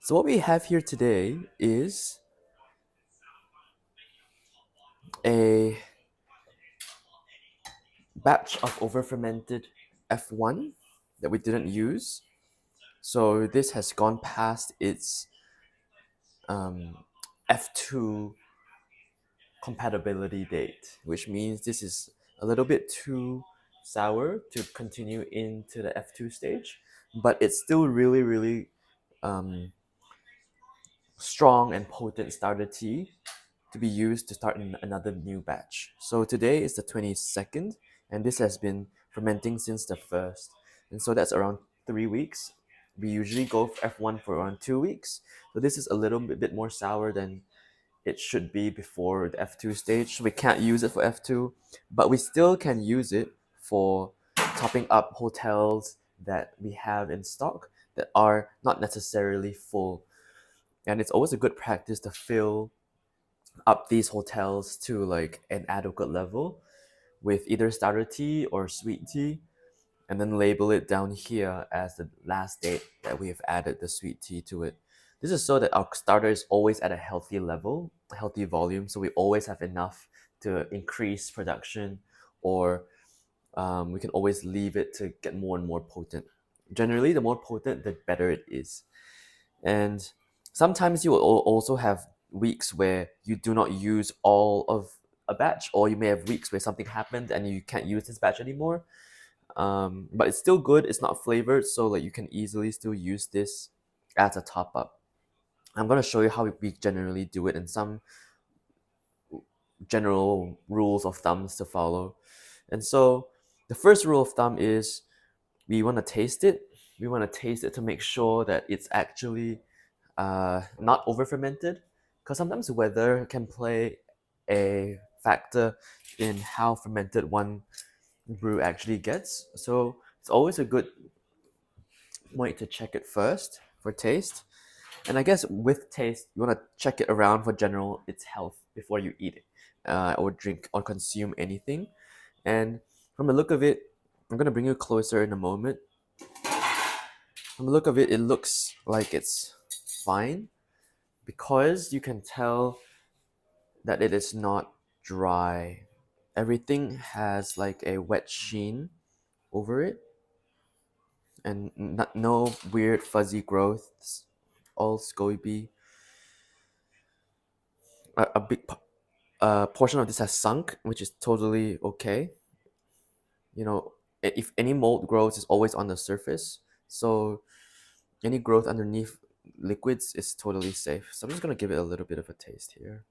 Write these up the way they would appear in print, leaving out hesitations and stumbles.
So what we have here today is a batch of over-fermented F1 that we didn't use. So this has gone past its F2 compatibility date, which means this is a little bit too sour to continue into the F2 stage, but it's still really um, strong and potent starter tea to be used to start another new batch. So today is the 22nd, and this has been fermenting since the 1st. And so that's around 3 weeks. We usually go for F1 for around 2 weeks. So this is a little bit more sour than it should be before the F2 stage. So we can't use it for F2, but we still can use it for topping up hotels that we have in stock that are not necessarily full. And it's always a good practice to fill up these hotels to like an adequate level with either starter tea or sweet tea, and then label it down here as the last date that we have added the sweet tea to it. This is so that our starter is always at a healthy level, a healthy volume, so we always have enough to increase production, or we can always leave it to get more and more potent. Generally, the more potent, the better it is. And sometimes you will also have weeks where you do not use all of a batch, or you may have weeks where something happened and you can't use this batch anymore. But it's still good. It's not flavored, so like you can easily still use this as a top up. I'm gonna show you how we generally do it and some general rules of thumbs to follow. And so the first rule of thumb is we want to taste it. We want to taste it to make sure that it's actually not over fermented, because sometimes the weather can play a factor in how fermented one brew actually gets. So it's always a good point to check it first for taste. And I guess with taste, you want to check it around for general its health before you eat it, or drink or consume anything. And from the look of it, I'm gonna bring you closer in a moment. From the look of it, it looks like it's fine, because you can tell that it is not dry. Everything has like a wet sheen over it, and no weird fuzzy growths, all scoby. A big portion of this has sunk, which is totally okay. You know, if any mold grows, it's always on the surface. So any growth underneath liquids is totally safe. So I'm just gonna give it a little bit of a taste here.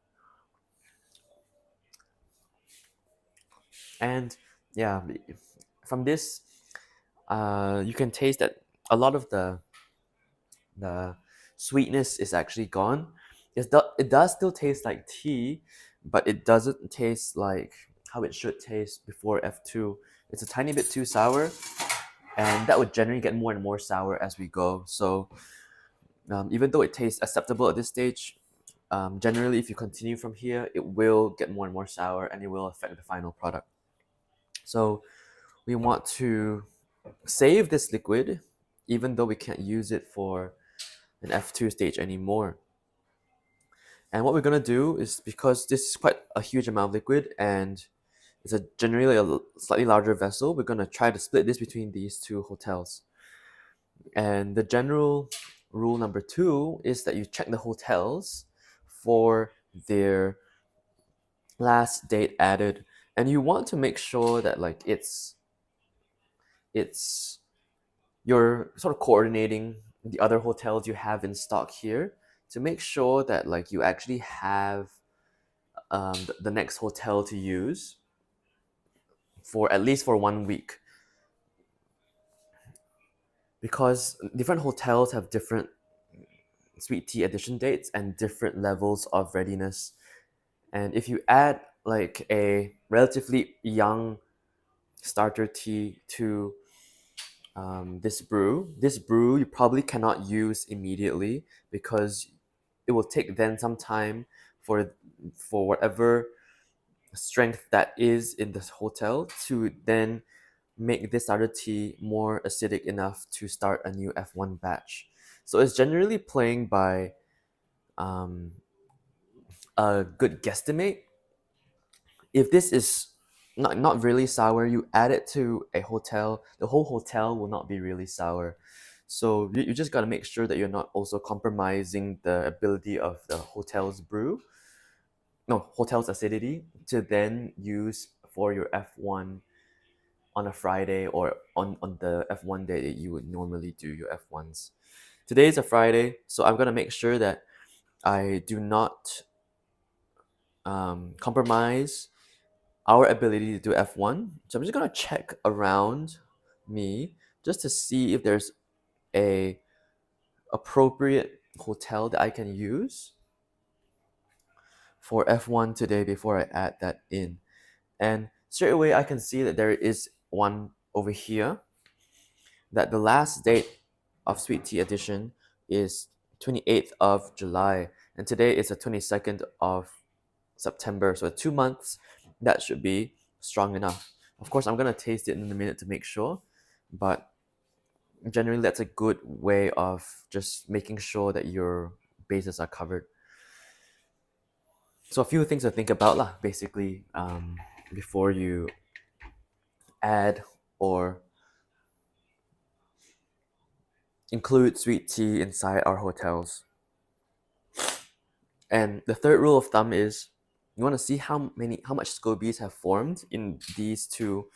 And yeah, from this, you can taste that a lot of the sweetness is actually gone. It does still taste like tea, but it doesn't taste like how it should taste before F2. It's a tiny bit too sour, and that would generally get more and more sour as we go. So even though it tastes acceptable at this stage, generally if you continue from here, it will get more and more sour, and it will affect the final product. So we want to save this liquid, even though we can't use it for an F2 stage anymore. And what we're gonna do is, because this is quite a huge amount of liquid and it's generally a slightly larger vessel, we're gonna try to split this between these two hotels. And the general rule number 2 is that you check the hotels for their last date added, and you want to make sure that like it's you're sort of coordinating the other hotels you have in stock here to make sure that like you actually have the next hotel to use for at least for 1 week, because different hotels have different sweet tea addition dates and different levels of readiness. And if you add like a relatively young starter tea to this brew you probably cannot use immediately, because it will take then some time for whatever strength that is in this hotel to then make this starter tea more acidic enough to start a new F1 batch. So it's generally playing by um, a good guesstimate. If this is not really sour, you add it to a hotel, the whole hotel will not be really sour. So you just got to make sure that you're not also compromising the ability of the hotel's brew, no, hotel's acidity, to then use for your F1 on a Friday or on the F1 day that you would normally do your F1s. Today is a Friday, so I'm gonna make sure that I do not compromise our ability to do F1. So I'm just gonna check around me just to see if there's a appropriate hotel that I can use for F1 today before I add that in. And straight away I can see that there is one over here, that the last date of Sweet Tea Edition is 28th of July, and today is the 22nd of September. So 2 months, that should be strong enough. Of course, I'm gonna taste it in a minute to make sure, but generally that's a good way of just making sure that your bases are covered. So a few things to think about lah, basically, before you add or include sweet tea inside our hotels. And the third rule of thumb is you want to see how much scobies have formed in these two,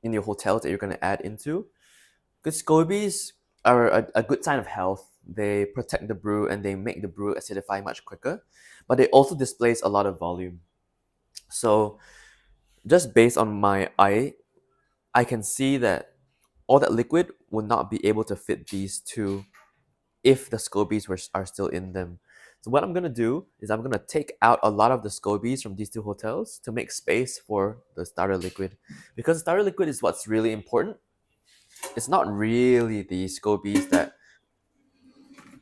in your hotels that you're going to add into. Because scobies are a good sign of health. They protect the brew and they make the brew acidify much quicker, but they also displace a lot of volume. So just based on my eye, I can see that all that liquid would not be able to fit these two if the scobies are still in them. So what I'm gonna do is I'm gonna take out a lot of the scobies from these two hotels to make space for the starter liquid, because the starter liquid is what's really important. It's not really the scobies that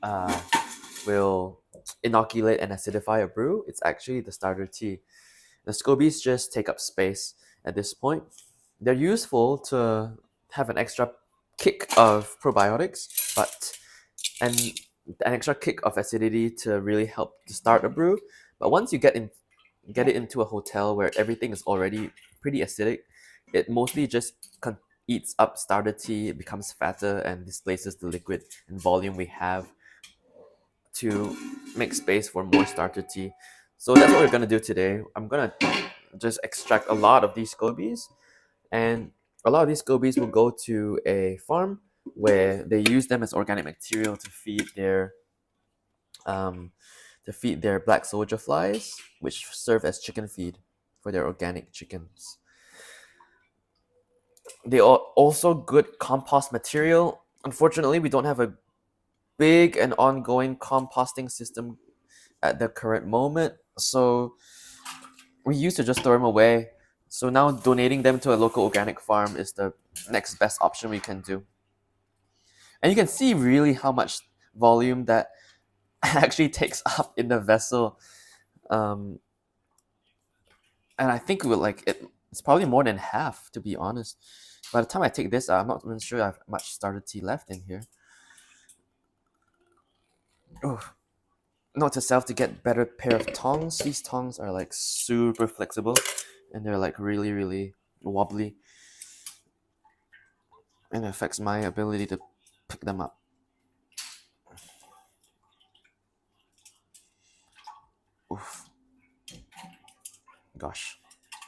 uh, will inoculate and acidify a brew. It's actually the starter tea. The scobies just take up space at this point. They're useful to have an extra kick of probiotics, but and an extra kick of acidity to really help to start a brew. But once you get it into a hotel where everything is already pretty acidic, it mostly just eats up starter tea. It becomes fatter and displaces the liquid and volume we have to make space for more starter tea. So that's what we're gonna do today. I'm gonna just extract a lot of these scobies, and a lot of these scobies will go to a farm where they use them as organic material um, to feed their black soldier flies, which serve as chicken feed for their organic chickens. They are also good compost material. Unfortunately, we don't have a big and ongoing composting system at the current moment, so we used to just throw them away. So now donating them to a local organic farm is the next best option we can do. And you can see really how much volume that actually takes up in the vessel. Um, and I think we would like it's probably more than half, to be honest. By the time I take this out, I'm not even sure I have much starter tea left in here. Oh, note to self to get better pair of tongs. These tongs are like super flexible and they're like really, really wobbly. And it affects my ability to pick them up. Oof. Gosh.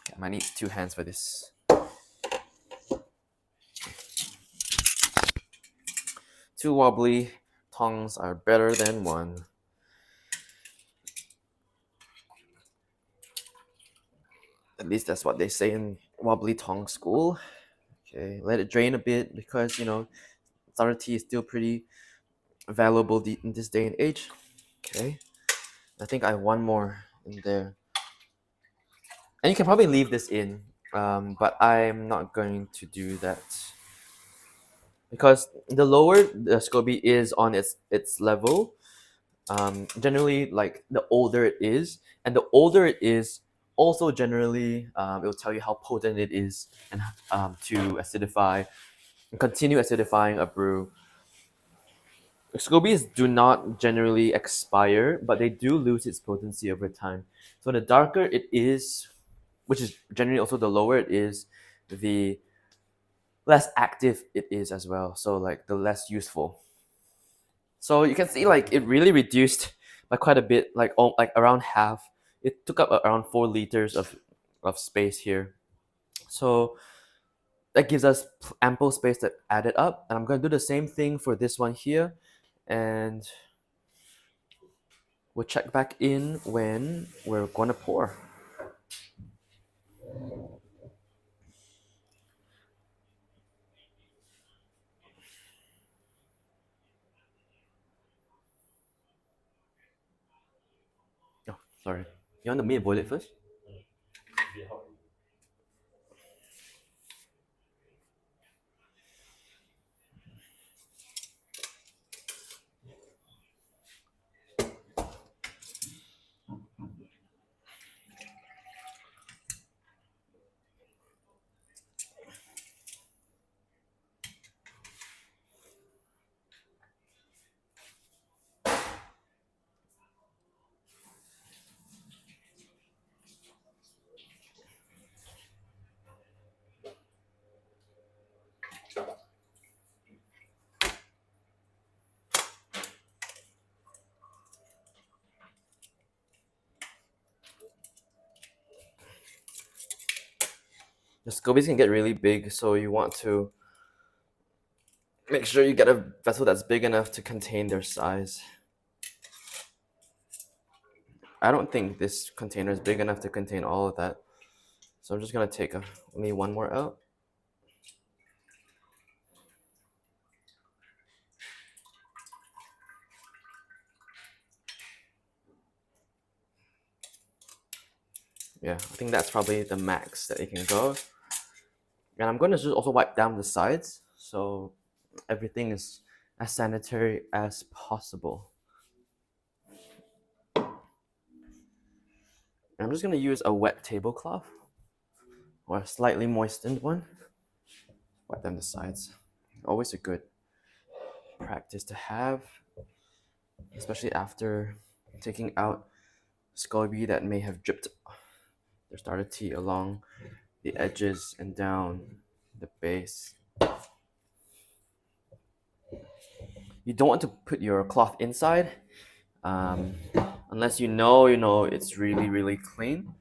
Okay, I might need two hands for this. Two wobbly tongs are better than one. At least that's what they say in wobbly tong school. Okay, let it drain a bit because starter tea is still pretty valuable in this day and age. Okay, I think I have one more in there, and you can probably leave this in, but I'm not going to do that because the lower the SCOBY is on its level, generally like the older it is, and the older it is, also generally it will tell you how potent it is and to acidify and continue acidifying a brew. Scobies do not generally expire, but they do lose its potency over time. So the darker it is, which is generally also the lower it is, the less active it is as well. So like the less useful. So you can see like it really reduced by quite a bit, like around half. It took up around 4 liters of space here. So that gives us ample space to add it up. And I'm going to do the same thing for this one here. And we'll check back in when we're going to pour. Oh, sorry. You want me to boil it first? The scobies can get really big, so you want to make sure you get a vessel that's big enough to contain their size. I don't think this container is big enough to contain all of that. So I'm just gonna take only one more out. Yeah, I think that's probably the max that it can go. And I'm gonna just also wipe down the sides so everything is as sanitary as possible. And I'm just gonna use a wet tablecloth or a slightly moistened one. Wipe down the sides. Always a good practice to have, especially after taking out scoby that may have dripped their starter tea along the edges and down the base. You don't want to put your cloth inside unless you know it's really clean.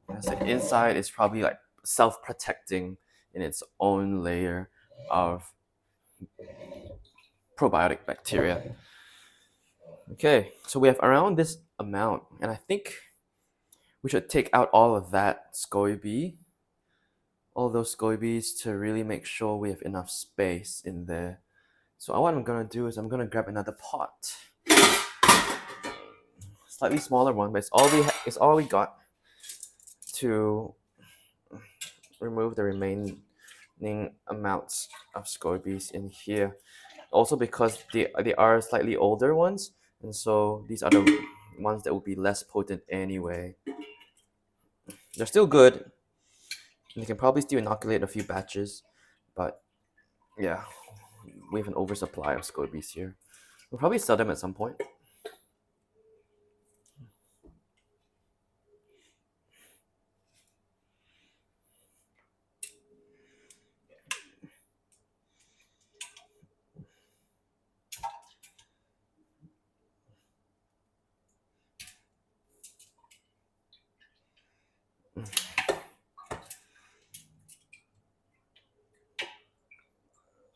Because the inside is probably like self-protecting in its own layer of probiotic bacteria. Okay, so we have around this amount, and I think we should take out all of that scoby, all those scobies, to really make sure we have enough space in there. So what I'm gonna do is I'm gonna grab another pot, slightly smaller one, but it's all we got to remove the remaining amounts of scobies in here. Also because they are slightly older ones, and so these are the ones that will be less potent anyway. They're still good, and you can probably still inoculate a few batches, but yeah, we have an oversupply of scobies here. We'll probably sell them at some point.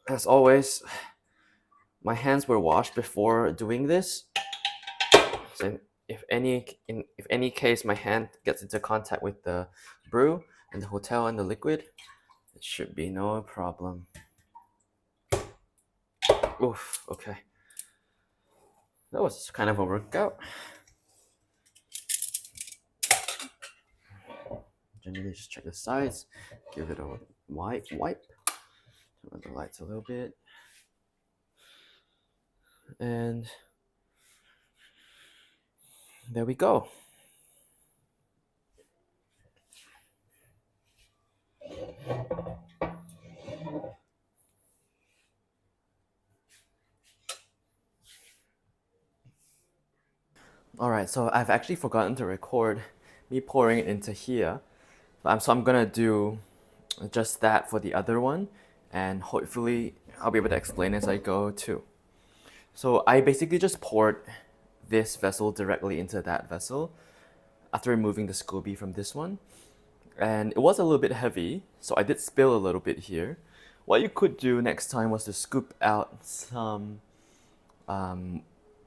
As always, my hands were washed before doing this. So if any case my hand gets into contact with the brew and the hotel and the liquid, it should be no problem. Oof, okay. That was kind of a workout. Generally just check the sides, give it a wipe, turn on the lights a little bit, and there we go. Alright, so I've actually forgotten to record me pouring it into here. So I'm gonna do just that for the other one, and hopefully I'll be able to explain as I go too. So I basically just poured this vessel directly into that vessel after removing the SCOBY from this one. And it was a little bit heavy, so I did spill a little bit here. What you could do next time was to scoop out some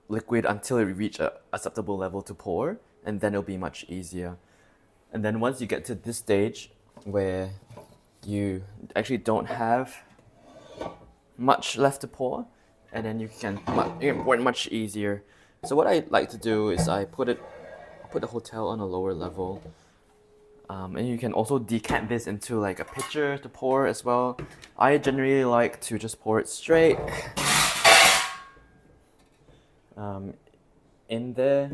liquid until it reached a acceptable level to pour, and then it'll be much easier. And then once you get to this stage where you actually don't have much left to pour, and then you can pour it much easier. So what I like to do is I put the hotel on a lower level, and you can also decant this into like a pitcher to pour as well. I generally like to just pour it straight in there.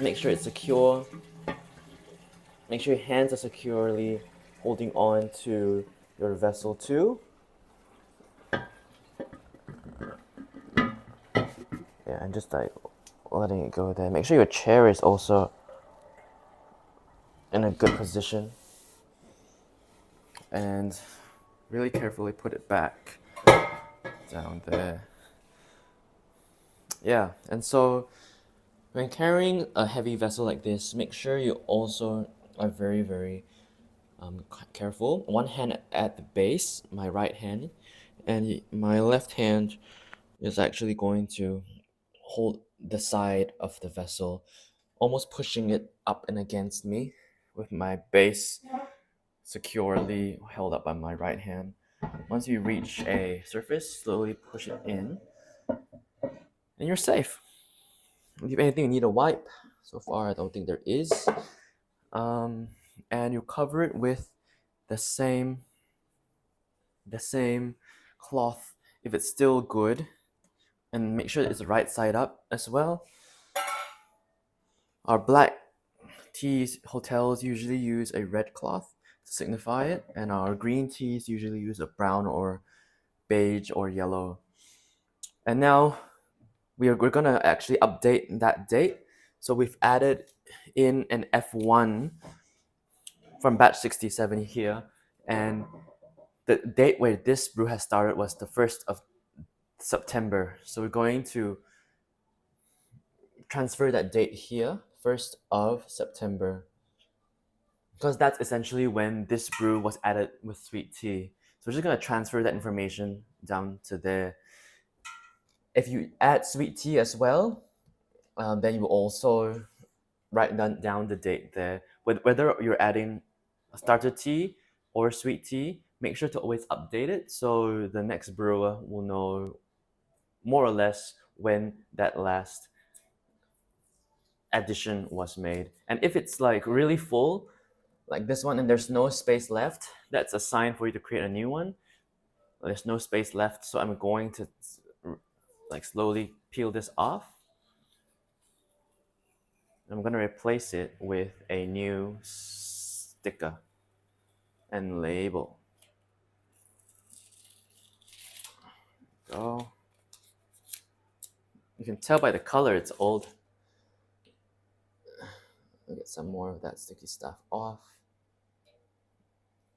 Make sure it's secure. Make sure your hands are securely holding on to your vessel too. Yeah, and just like letting it go there. Make sure your chair is also in a good position. And really carefully put it back down there. Yeah, and so when carrying a heavy vessel like this, make sure you also are very, very careful. One hand at the base, my right hand, and my left hand is actually going to hold the side of the vessel, almost pushing it up and against me with my base securely held up by my right hand. Once you reach a surface, slowly push it in, and you're safe. If you have anything you need a wipe, so far I don't think there is. And you cover it with the same cloth if it's still good, and make sure it's the right side up as well. Our black teas hotels usually use a red cloth to signify it, and our green teas usually use a brown or beige or yellow. And now we're gonna actually update that date. So we've added in an F1 from batch 67 here, and the date where this brew has started was the 1st of September. So we're going to transfer that date here, 1st of September, because that's essentially when this brew was added with sweet tea. So we're just gonna transfer that information down to there. If you add sweet tea as well, then you also write down the date there. Whether you're adding a starter tea or sweet tea, make sure to always update it so the next brewer will know more or less when that last addition was made. And if it's like really full, like this one, and there's no space left, that's a sign for you to create a new one. There's no space left, so I'm going to like slowly peel this off. I'm going to replace it with a new sticker and label. Go. You can tell by the color it's old. I'll get some more of that sticky stuff off.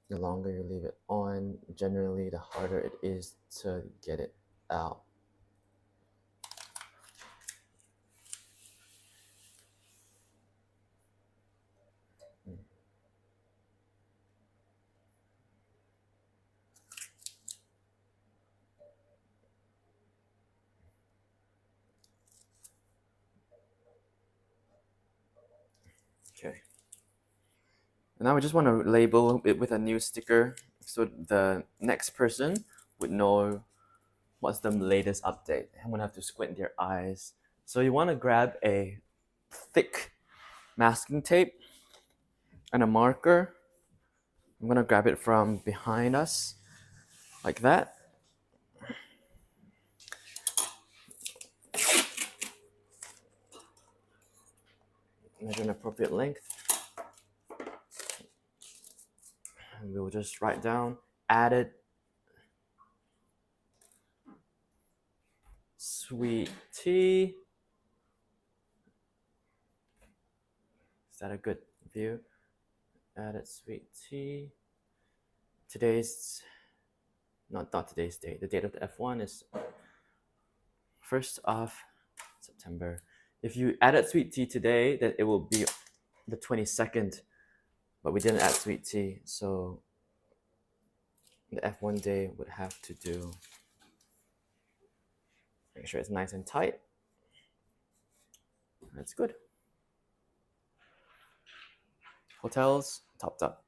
The longer you leave it on, generally the harder it is to get it out. Okay. And now we just want to label it with a new sticker so the next person would know what's the latest update. I'm gonna have to squint their eyes. So you want to grab a thick masking tape and a marker. I'm gonna grab it from behind us, like that. Measure an appropriate length. And we'll just write down added sweet tea. Is that a good view? Added sweet tea. Today's not today's date. The date of the F1 is 1st of September. If you added sweet tea today, then it will be the 22nd. But we didn't add sweet tea, so the F1 day would have to do. Make sure it's nice and tight. That's good. Hotels topped up.